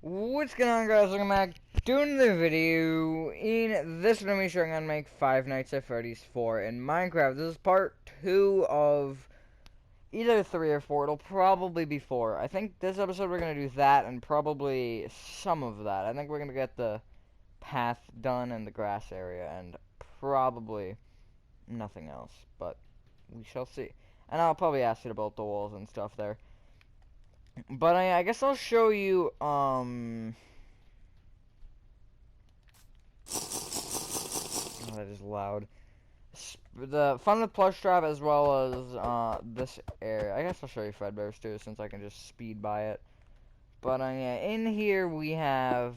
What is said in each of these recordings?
What's going on, guys? Welcome back to another video. In this video, I'm showing how to make Five Nights at Freddy's 4 in Minecraft. This is part 2 of either 3 or 4. It'll probably be 4. I think this episode we're going to do that and probably some of that. I think we're going to get the path done and the grass area and probably nothing else. But we shall see. And I'll probably ask you to build the walls and stuff there. But I guess I'll show you, oh, that is loud. The fun with plushtrap as well as, this area. I guess I'll show you Fredbear's too, since I can just speed by it. But, yeah, in here we have,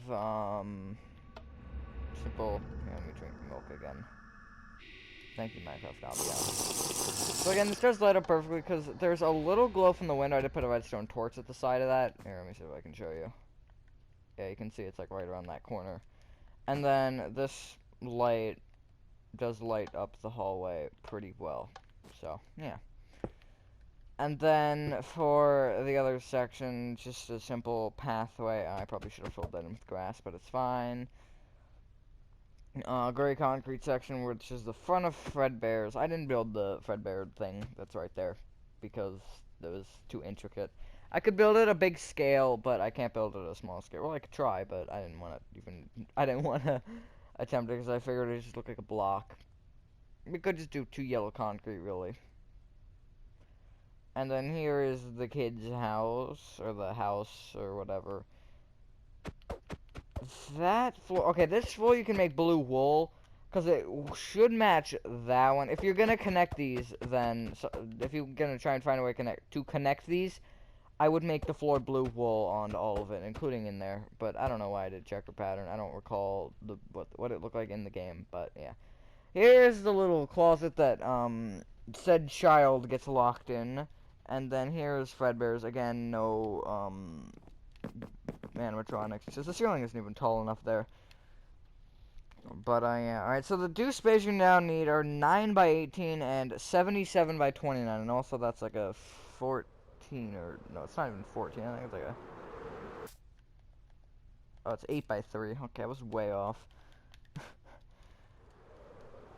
simple, here, let me drink milk again. Thank you, Minecraft, I'll be honest. So again, this does light up perfectly, because there's a little glow from the window. I did put a redstone torch at the side of that. Here, let me see if I can show you. Yeah, you can see it's, like, right around that corner. And then this light does light up the hallway pretty well. So, yeah. And then, for the other section, just a simple pathway. I probably should have filled that in with grass, but it's fine. Gray concrete section, which is the front of Fredbear's. I didn't build the Fredbear thing that's right there because it was too intricate. I could build it a big scale, but I can't build it at a small scale. Well, I could try, but I didn't want to attempt it because I figured it just looked like a block. We could just do 2 yellow concrete, really. And then here is the kid's house, or the house, or whatever. That floor, okay, this floor you can make blue wool, because it should match that one. If you're gonna connect these, then, if you're gonna try and find a way to connect these, I would make the floor blue wool on all of it, including in there. But I don't know why I did checker pattern. I don't recall what it looked like in the game, but yeah. Here's the little closet that, said child gets locked in. And then here's Fredbear's, again, no, animatronics, because the ceiling isn't even tall enough there. But, yeah, alright, so the due space you now need are 9 by 18 and 77 by 29, and also that's like a 14, or, no, it's not even 14, I think it's like a, oh, it's 8 by 3, okay, I was way off.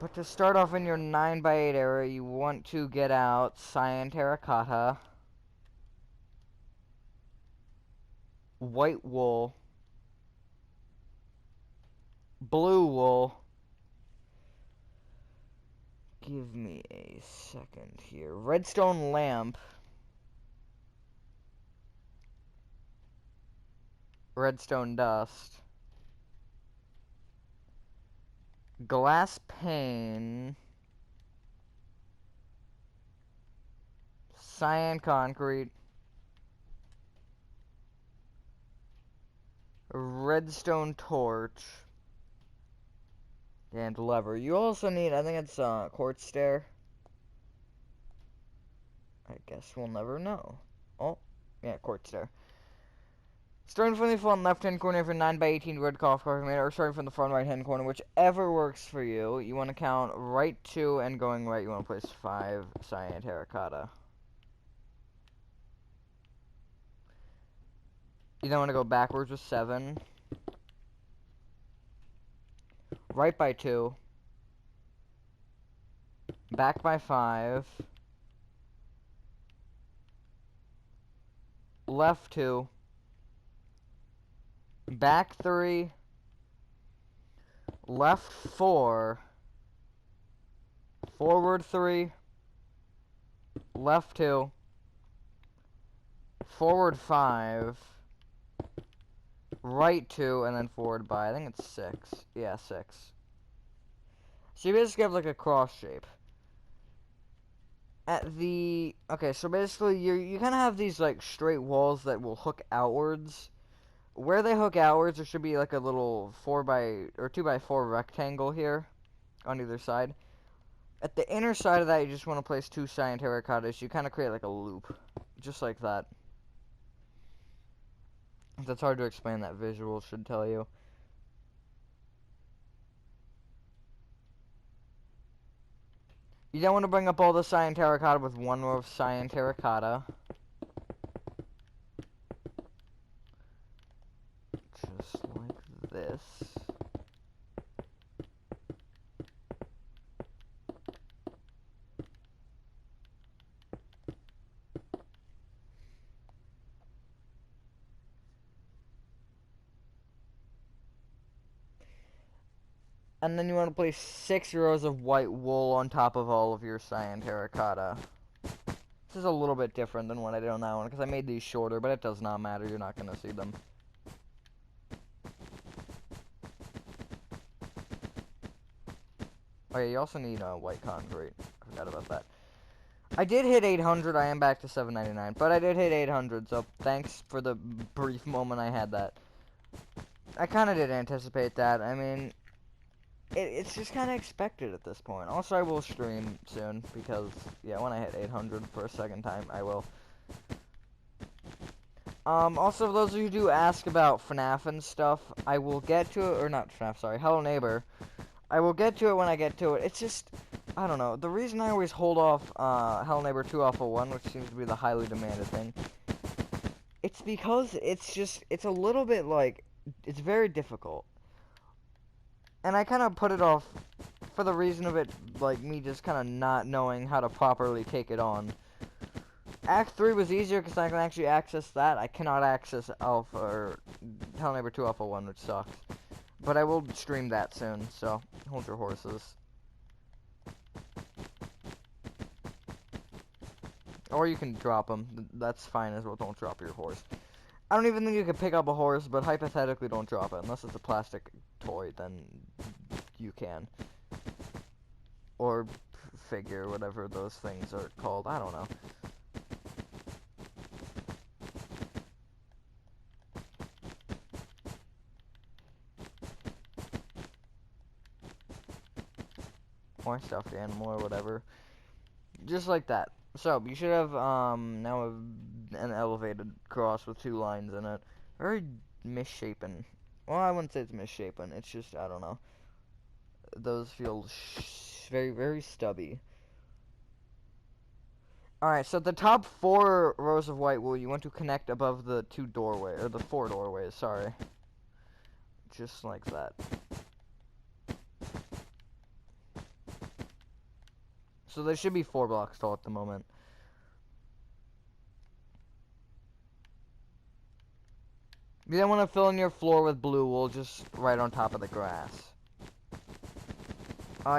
But to start off in your 9 by 8 area, you want to get out cyan terracotta, white wool, blue wool. Give me a second here. Redstone lamp. Redstone dust. Glass pane. Cyan concrete. Redstone torch. And lever. You also need, I think it's quartz stair. I guess we'll never know. Oh, yeah, quartz stair. Starting from the front left-hand corner for 9 by 18 red cough or starting from the front right-hand corner, whichever works for you. You want to count right 2, and going right, you want to place 5 cyan terracotta. You don't want to go backwards with 7. Right by 2. Back by 5. Left 2. Back 3. Left 4. Forward 3. Left 2. Forward 5. Right 2, and then forward by, I think it's 6. Yeah, 6. So you basically have like a cross shape. Okay, so basically you kind of have these like straight walls that will hook outwards. Where they hook outwards, there should be like a little 2 by 4 rectangle here on either side. At the inner side of that, you just want to place 2 cyan terracottas. You kind of create like a loop, just like that. If that's hard to explain, that visual should tell you. You don't want to bring up all the cyan terracotta with 1 row of cyan terracotta. just like this. And then you want to place 6 rows of white wool on top of all of your cyan terracotta. This is a little bit different than what I did on that one, because I made these shorter, but it does not matter, you're not going to see them. Oh yeah, you also need white concrete. I forgot about that. I did hit 800, I am back to 799, but I did hit 800, so thanks for the brief moment I had that. I kind of did anticipate that. I mean, it's just kind of expected at this point. Also, I will stream soon, because, yeah, when I hit 800 for a second time, I will. Also, for those of you who do ask about FNAF and stuff, I will get to it, or not FNAF, sorry, Hello Neighbor. I will get to it when I get to it. It's just, I don't know. The reason I always hold off Hello Neighbor 2 off of 1, which seems to be the highly demanded thing, it's because it's a little bit like, it's very difficult. And I kind of put it off for the reason of it, like, me just kind of not knowing how to properly take it on. Act 3 was easier because I can actually access that. I cannot access Alpha, or Hello Neighbor 2 Alpha 1, which sucks. But I will stream that soon, so hold your horses. Or you can drop them. That's fine as well. Don't drop your horse. I don't even think you could pick up a horse, but hypothetically don't drop it. Unless it's a plastic toy, then you can. Or figure, whatever those things are called. I don't know. Or stuffed animal or whatever. Just like that. So, you should have, now an elevated cross with 2 lines in it. Very misshapen. Well, I wouldn't say it's misshapen. It's just, I don't know. Those feel very, very stubby. Alright, so the top 4 rows of white wool, you want to connect above the 2 doorways, or the 4 doorways, sorry. Just like that. So they should be 4 blocks tall at the moment. You then want to fill in your floor with blue wool just right on top of the grass.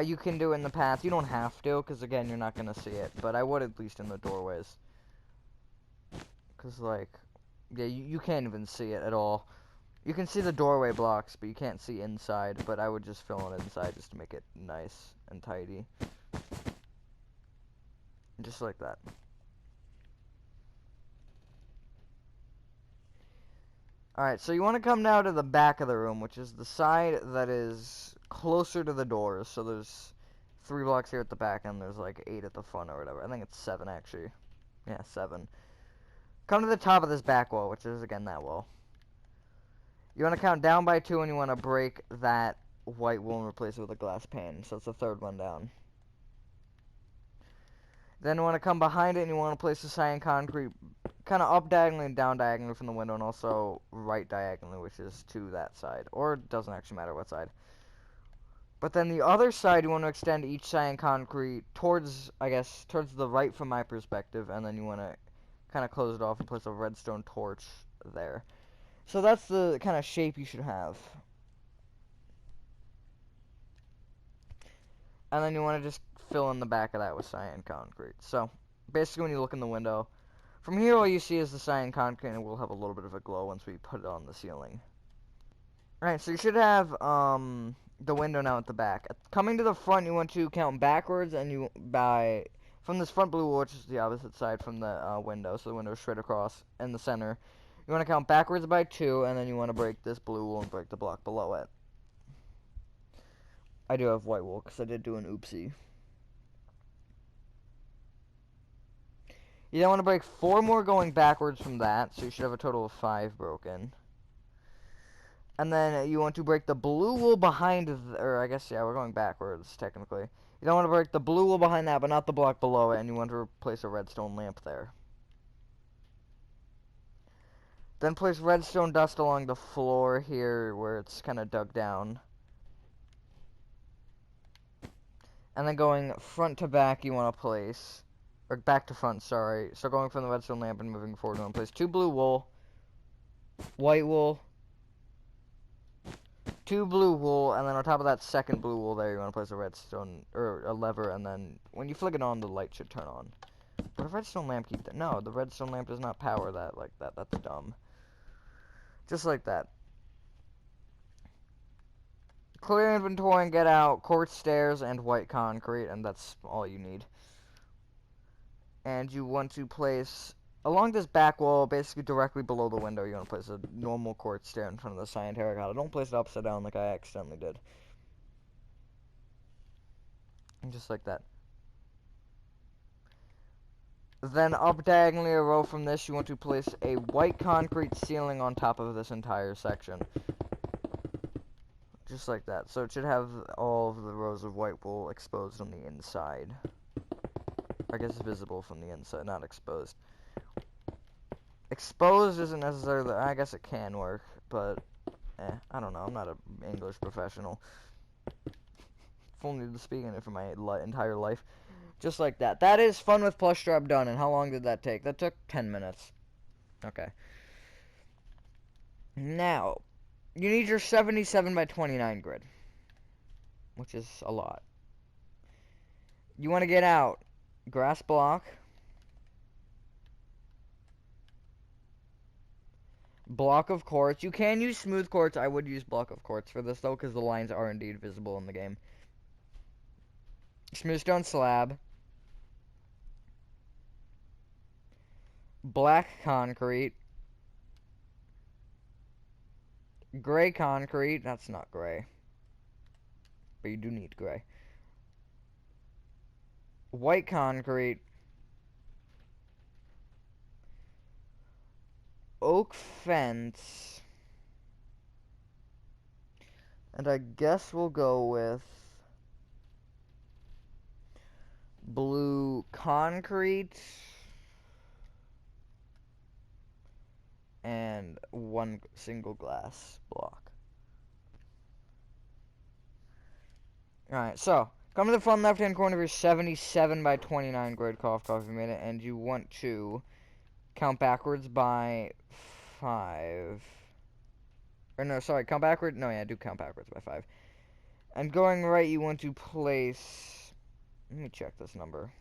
You can do it in the path. You don't have to, because again, you're not going to see it. But I would at least in the doorways. Because, like, yeah, you can't even see it at all. You can see the doorway blocks, but you can't see inside. But I would just fill it inside just to make it nice and tidy. Just like that. Alright, so you want to come now to the back of the room, which is the side that is closer to the doors. So there's 3 blocks here at the back, and there's like 8 at the front or whatever. I think it's 7, actually. Yeah, 7. Come to the top of this back wall, which is, again, that wall. You want to count down by 2, and you want to break that white wool and replace it with a glass pane. So it's the 3rd one down. Then you want to come behind it, and you want to place the cyan concrete kind of up diagonally and down diagonally from the window, and also right diagonally, which is to that side. Or it doesn't actually matter what side. But then the other side, you want to extend each cyan concrete towards, I guess, towards the right from my perspective, and then you want to kind of close it off and place a redstone torch there. So that's the kind of shape you should have. And then you want to just fill in the back of that with cyan concrete. So, basically when you look in the window, from here all you see is the cyan concrete, and it will have a little bit of a glow once we put it on the ceiling. Alright, so you should have, the window now at the back. Coming to the front, you want to count backwards, and from this front blue wall, which is the opposite side from the window, so the window is straight across in the center. You want to count backwards by 2, and then you want to break this blue wool and break the block below it. I do have white wool, because I did do an oopsie. You then want to break 4 more going backwards from that, so you should have a total of 5 broken. And then you want to break the blue wool behind, or I guess, yeah, we're going backwards, technically. You don't want to break the blue wool behind that, but not the block below it, and you want to replace a redstone lamp there. Then place redstone dust along the floor here where it's kind of dug down. And then going front to back, you want to place, or back to front, sorry. So going from the redstone lamp and moving forward, you want to place 2 blue wool, white wool, 2 blue wool, and then on top of that second blue wool there, you want to place a redstone, or a lever, and then when you flick it on, the light should turn on. But a redstone lamp keep that? No, the redstone lamp does not power that like that. That's dumb. Just like that. Clear inventory and get out quartz stairs and white concrete, and that's all you need. And you want to place, along this back wall, basically directly below the window, you want to place a normal quartz stair in front of the cyan terracotta. Don't place it upside down like I accidentally did. And just like that. Then up diagonally a row from this, you want to place a white concrete ceiling on top of this entire section. Just like that. So it should have all of the rows of white wool exposed on the inside. I guess visible from the inside, not exposed. Exposed isn't necessarily, I guess it can work, but, I don't know, I'm not an English professional. I've only been speaking it for my entire life. Just like that. That is fun with plushtrap done, and how long did that take? That took 10 minutes. Okay. Now, you need your 77 by 29 grid, which is a lot. You want to get out grass block, block of quartz. You can use smooth quartz. I would use block of quartz for this, though, because the lines are indeed visible in the game. Smooth stone slab, black concrete, gray concrete. That's not gray, but you do need gray. White concrete, oak fence, and I guess we'll go with blue concrete and 1 single glass block. Alright, so come to the front left hand corner of your 77 by 29 grid, cough a minute, and you want to count backwards by 5. Or no, sorry, count backwards. No, yeah, do count backwards by 5. And going right, you want to place. Let me check this number.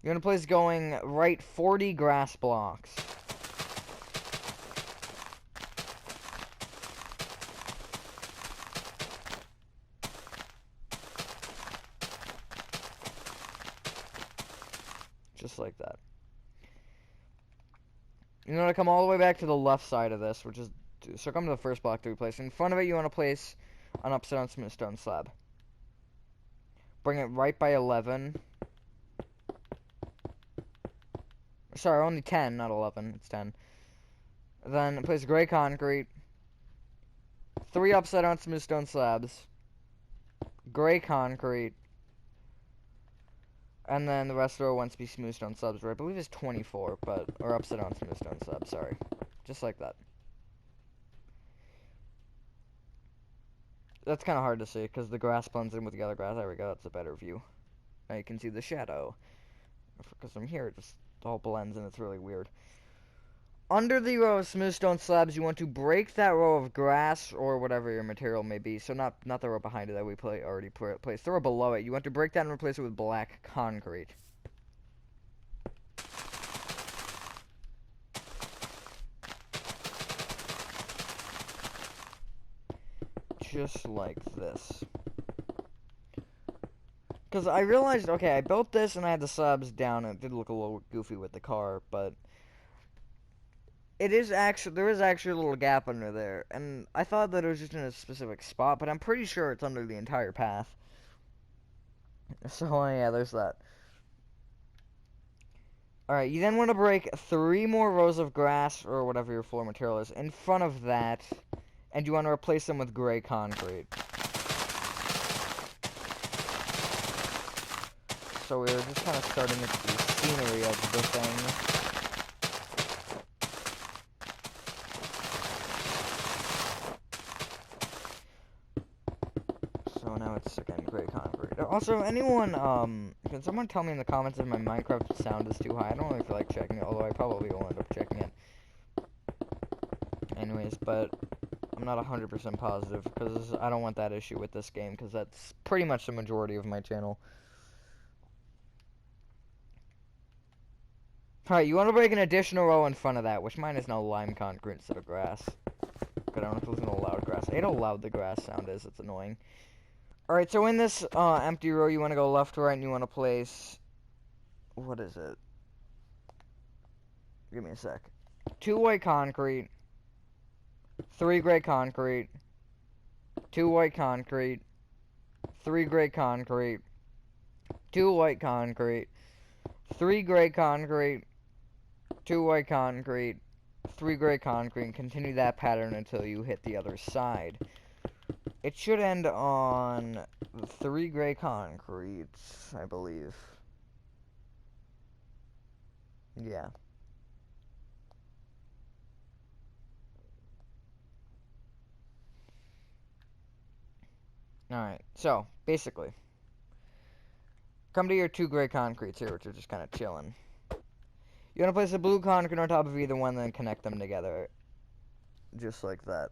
You're going to place going right 40 grass blocks. Just like that. You're going to come all the way back to the left side of this, which is... So come to the first block to be placed. In front of it, you want to place an upside down smooth stone slab. Bring it right by 11. Sorry, only 10, not 11. It's 10. Then place gray concrete. 3 upside down smooth stone slabs. Gray concrete. And then the rest of the row wants to be smooth stone slabs, right? I believe it's 24, but... Or upside down smooth stone slabs, sorry. Just like that. That's kind of hard to see, because the grass blends in with the other grass. There we go, that's a better view. Now you can see the shadow. Because from here, it just all blends, and it's really weird. Under the row of smooth stone slabs, you want to break that row of grass, or whatever your material may be. So not the row behind it that we already placed. The row below it, you want to break that and replace it with black concrete. Just like this. Because I realized, okay, I built this and I had the slabs down, and it did look a little goofy with the car, but... there is actually a little gap under there, and I thought that it was just in a specific spot, but I'm pretty sure it's under the entire path. So, yeah, there's that. Alright, you then want to break 3 more rows of grass, or whatever your floor material is, in front of that, and you want to replace them with gray concrete. So we're just kind of starting with the scenery of the thing. So now it's again gray concrete. Also, anyone, can someone tell me in the comments if my Minecraft sound is too high? I don't really feel like checking it, although I probably will end up checking it. Anyways, but I'm not 100% positive, because I don't want that issue with this game, because that's pretty much the majority of my channel. Alright, you want to break an additional row in front of that, which mine is now lime concrete instead of grass. But I don't know if listen to loud grass. I hate how loud the grass sound is, it's annoying. Alright, so in this empty row, you want to go left to right, and you want to place... What is it? Give me a sec. 2 white concrete. 3 gray concrete. 2 white concrete. 3 gray concrete. 2 white concrete. 3 gray concrete. 2 white concrete. 3 gray concrete. And continue that pattern until you hit the other side. It should end on 3 gray concretes, I believe. Yeah. Alright, so, basically. Come to your 2 gray concretes here, which are just kind of chilling. You want to place a blue concrete on top of either one, then connect them together. Just like that.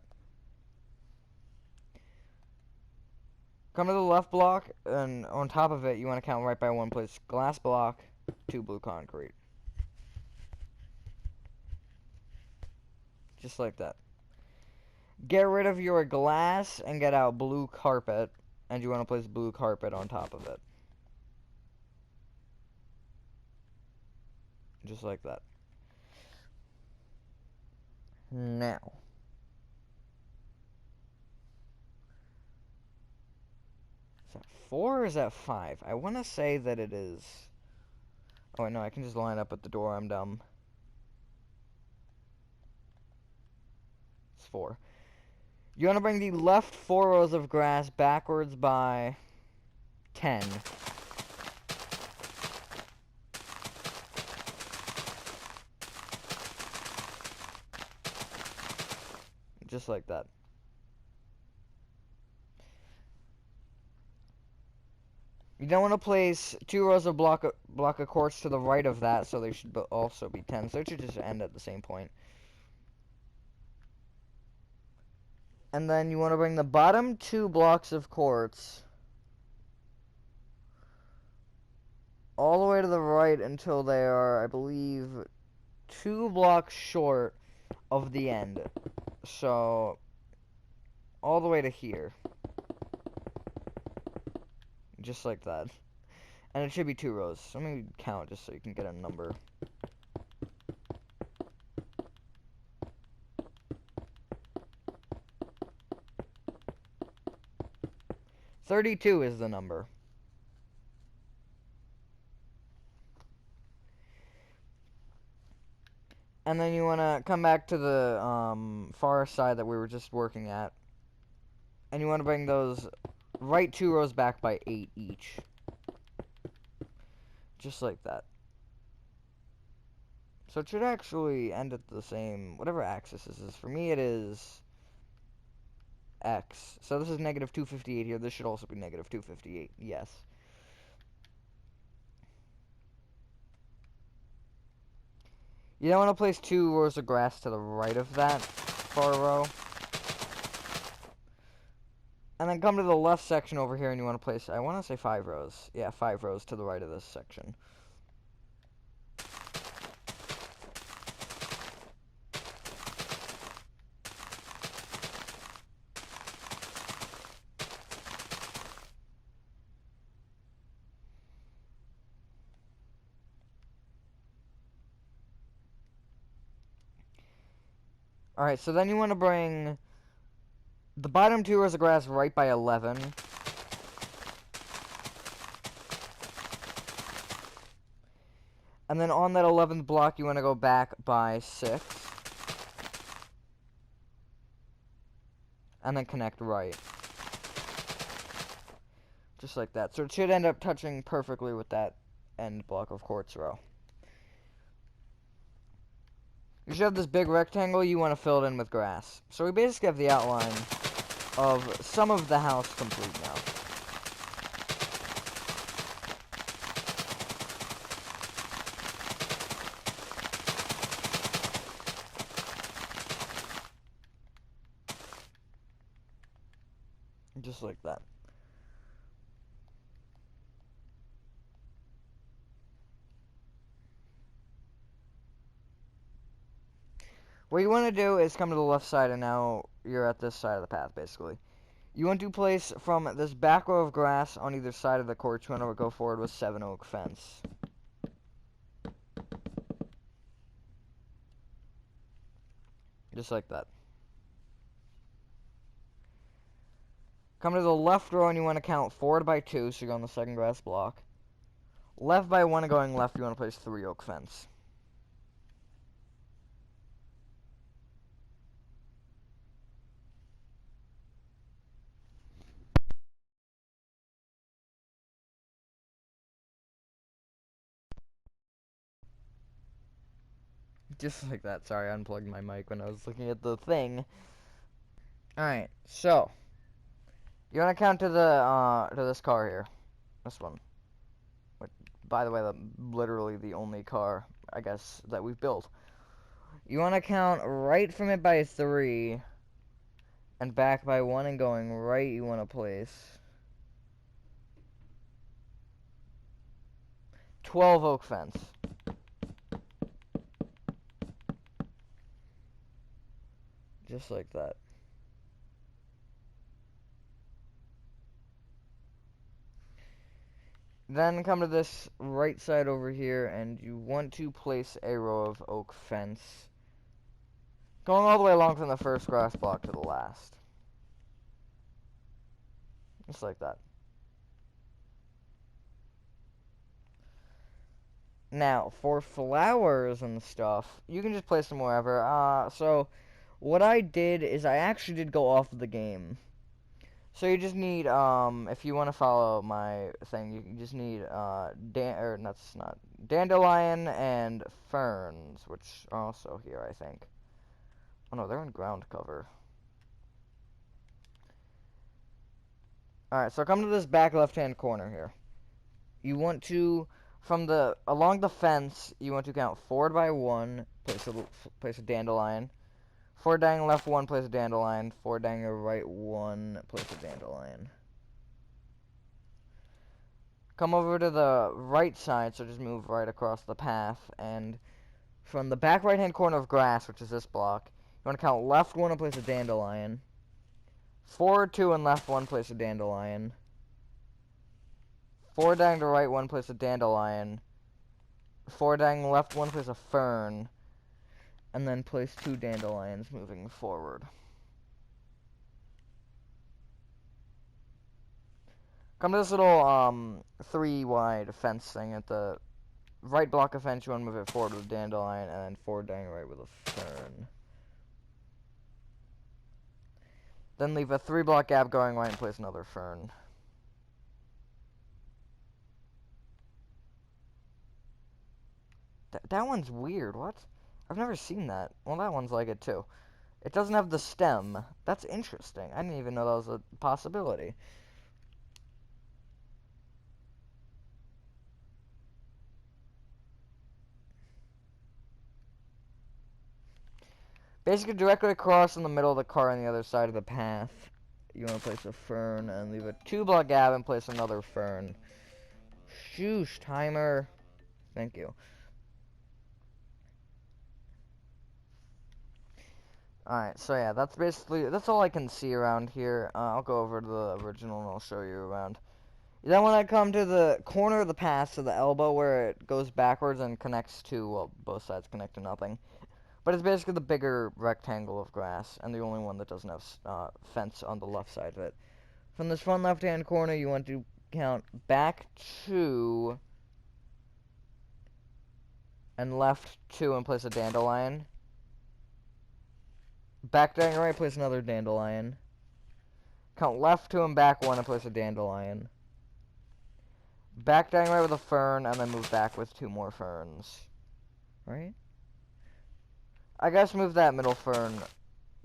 Come to the left block, and on top of it, you want to count right by 1, place glass block, 2 blue concrete. Just like that. Get rid of your glass and get out blue carpet, and you want to place blue carpet on top of it. Just like that. Now. Is that 4 or is that 5? I want to say that it is... Oh, no, I can just line up at the door. I'm dumb. It's 4. You want to bring the left 4 rows of grass backwards by 10. Just like that. You don't want to place 2 rows of block of quartz to the right of that, so they should also be 10. So it should just end at the same point. And then you want to bring the bottom 2 blocks of quartz all the way to the right until they are, I believe, 2 blocks short of the end. So, all the way to here. Just like that. And it should be 2 rows. So let me count just so you can get a number. $32 is the number. And then you want to come back to the far side that we were just working at. And you want to bring those right 2 rows back by 8 each. Just like that. So it should actually end at the same, whatever axis this is. For me it is X. So this is negative 258 here. This should also be negative 258. Yes. You don't want to place 2 rows of grass to the right of that far row. And then come to the left section over here and you want to place, I want to say 5 rows. Yeah, 5 rows to the right of this section. Alright, so then you want to bring the bottom 2 rows of grass right by 11. And then on that 11th block, you want to go back by 6. And then connect right. Just like that. So it should end up touching perfectly with that end block of quartz row. You should have this big rectangle, you want to fill it in with grass. So we basically have the outline of some of the house complete now. Just like that. What you want to do is come to the left side, and now you're at this side of the path, basically. You want to place from this back row of grass on either side of the court, you want to go forward with 7 oak fence. Just like that. Come to the left row, and you want to count forward by 2, so you're on the second grass block. Left by 1, and going left, you want to place 3 oak fence. Just like that. Sorry, I unplugged my mic when I was looking at the thing. Alright, so you want to count to the to this car here. This one. Which, by the way, that's literally the only car, I guess, that we've built. You want to count right from it by 3 and back by 1, and going right you want to place 12 oak fence. Just like that. Then come to this right side over here, and you want to place a row of oak fence, going all the way along from the first grass block to the last. Just like that. Now, for flowers and stuff, you can just place them wherever. So, what I did is I actually did go off of the game. So you just need, if you want to follow my thing, you just need, that's not, dandelion and ferns, which are also here, I think. Oh no, they're on ground cover. Alright, so come to this back left-hand corner here. You want to, along the fence, you want to count forward by 1, place a dandelion. Forward diagonal left 1, place a dandelion. Forward diagonal right 1, place a dandelion. Come over to the right side, so just move right across the path, and from the back right-hand corner of grass, which is this block, you want to count left 1 and place a dandelion. Forward 2 and left 1, place a dandelion. Forward diagonal right 1, place a dandelion. Forward diagonal left 1, place a fern. And then place 2 dandelions moving forward. Come to this little 3 wide fence thing at the right block of fence. You want to move it forward with a dandelion, and then forward diagonal right with a fern. Then leave a 3 block gap going right and place another fern. That one's weird. What? I've never seen that. Well, that one's like it too. It doesn't have the stem. That's interesting. I didn't even know that was a possibility. Basically, directly across in the middle of the car on the other side of the path, you want to place a fern and leave a 2 block gap and place another fern. Shoosh, timer. Thank you. Alright, so yeah, that's all I can see around here. I'll go over to the original and I'll show you around. Then when I come to the corner of the path, to the elbow where it goes backwards and connects to, well, both sides connect to nothing. But it's basically the bigger rectangle of grass, and the only one that doesn't have fence on the left side of it. From this front left-hand corner, you want to count back to and left 2 and place a dandelion. Back diagonal right, place another dandelion. Count left 2 and back 1 and place a dandelion. Back diagonal right with a fern, and then move back with 2 more ferns. Right? I guess move that middle fern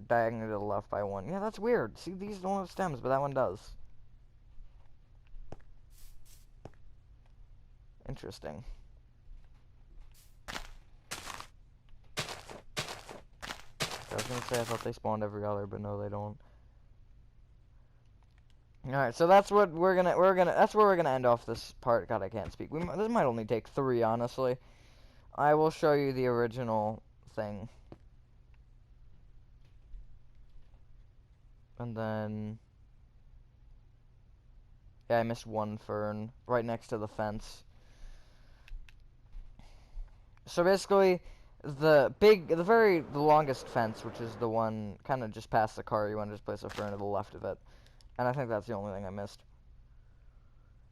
diagonally to the left by 1. Yeah, that's weird. See, these don't have stems, but that one does. Interesting. I was gonna say I thought they spawned every other, but no, they don't. Alright, so that's what that's where we're gonna end off this part. God, I can't speak. This might only take 3, honestly. I will show you the original thing. And then... yeah, I missed 1 fern right next to the fence. So basically, the longest fence, which is the one kind of just past the car, you want to just place a fern to the left of it. And I think that's the only thing I missed.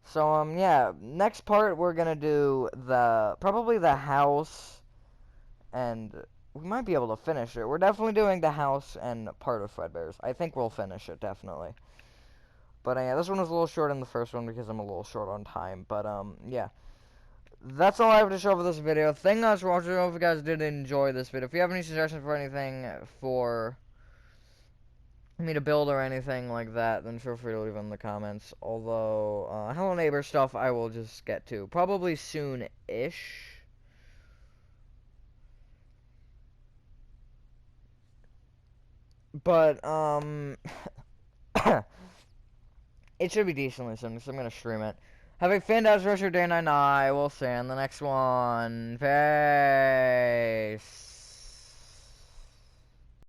So, yeah, next part we're gonna do probably the house, and we might be able to finish it. We're definitely doing the house and part of Fredbear's. I think we'll finish it, definitely. But, yeah, this one was a little short in the first one because I'm a little short on time. But, yeah. That's all I have to show for this video. Thank you guys for watching. I hope you guys did enjoy this video. If you have any suggestions for anything for me to build or anything like that, then feel free to leave them in the comments. Although, Hello Neighbor stuff I will just get to. Probably soon-ish. But, it should be decently soon, so I'm gonna stream it. Have a fantastic rest of your day, and I will see you in the next one. Bye.